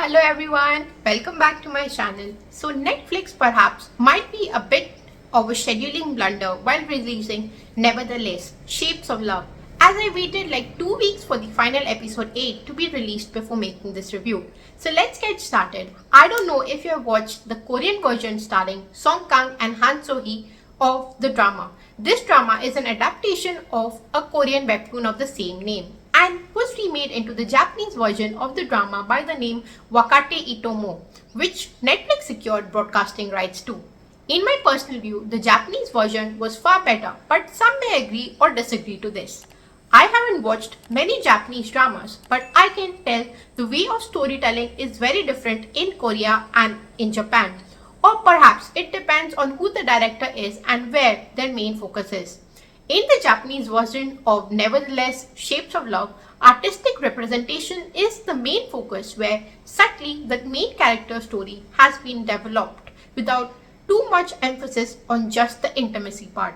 Hello everyone, welcome back to my channel. So Netflix perhaps might be a bit of a scheduling blunder while releasing Nevertheless, Shapes of Love, as I waited like 2 weeks for the final episode 8 to be released before making this review. So let's get started. I don't know if you have watched the Korean version starring Song Kang and Han So-hee of the drama. This drama is an adaptation of a Korean webtoon of the same name and was remade into the Japanese version of the drama by the name Wakate Itomo, which Netflix secured broadcasting rights to. In my personal view, the Japanese version was far better, but some may agree or disagree to this. I haven't watched many Japanese dramas, but I can tell the way of storytelling is very different in Korea and in Japan. Or perhaps it depends on who the director is and where their main focus is. In the Japanese version of Nevertheless, Shapes of Love, artistic representation is the main focus where subtly the main character story has been developed without too much emphasis on just the intimacy part.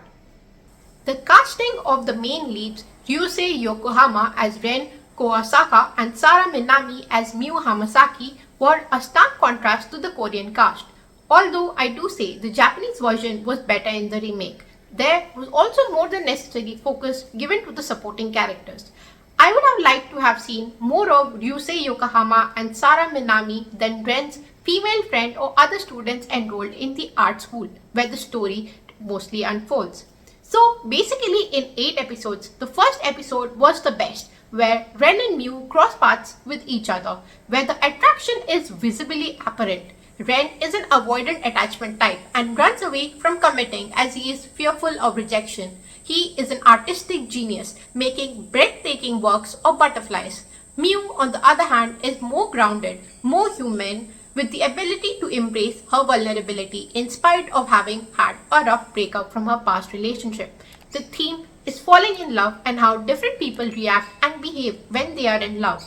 The casting of the main leads, Ryusei Yokohama as Ren Kawasaka and Sara Minami as Miu Hamasaki, were a stark contrast to the Korean cast. Although I do say the Japanese version was better in the remake, there was also more than necessary focus given to the supporting characters. I would have liked to have seen more of Ryusei Yokohama and Sara Minami than Ren's female friend or other students enrolled in the art school, where the story mostly unfolds. So basically in 8 episodes, the first episode was the best, where Ren and Miu cross paths with each other, where the attraction is visibly apparent. Ren is an avoidant attachment type and runs away from committing as he is fearful of rejection. He is an artistic genius, making breathtaking works of butterflies. Miu, on the other hand, is more grounded, more human, with the ability to embrace her vulnerability in spite of having had a rough breakup from her past relationship. The theme is falling in love and how different people react and behave when they are in love.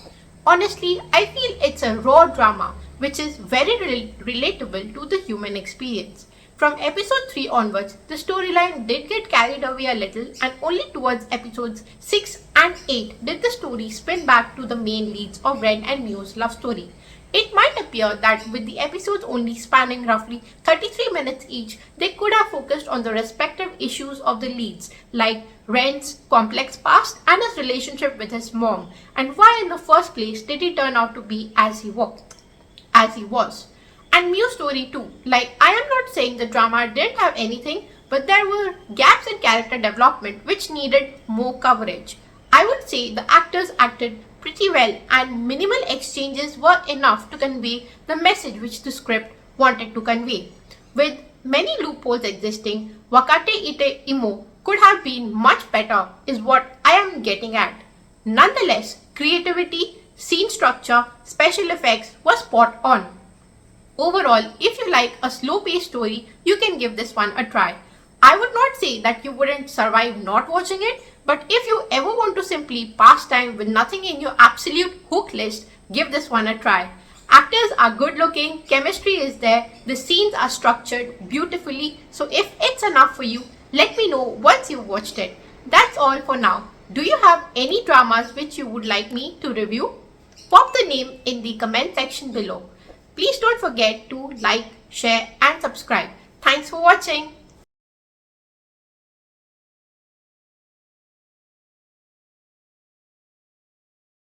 Honestly, I feel it's a raw drama which is very relatable to the human experience. From episode 3 onwards, the storyline did get carried away a little, and only towards episodes 6 and 8 did the story spin back to the main leads of Ren and Miu's love story. It might appear that with the episodes only spanning roughly 33 minutes each, they could have focused on the respective issues of the leads, like Ren's complex past and his relationship with his mom, and why in the first place did he turn out to be as he was. And Miu's story too. Like, I am not saying the drama didn't have anything, but there were gaps in character development which needed more coverage. I would say the actors acted pretty well and minimal exchanges were enough to convey the message which the script wanted to convey. With many loopholes existing, Wakate Ite Imo could have been much better is what I am getting at. Nonetheless, creativity, scene structure, special effects was spot on. Overall, if you like a slow-paced story, you can give this one a try. I would not say that you wouldn't survive not watching it, but if you ever want to simply pass time with nothing in your absolute hook list, give this one a try. Actors are good looking, chemistry is there, the scenes are structured beautifully, so if it's enough for you, let me know once you've watched it. That's all for now. Do you have any dramas which you would like me to review? Pop the name in the comment section below. Please don't forget to like, share and subscribe. Thanks for watching.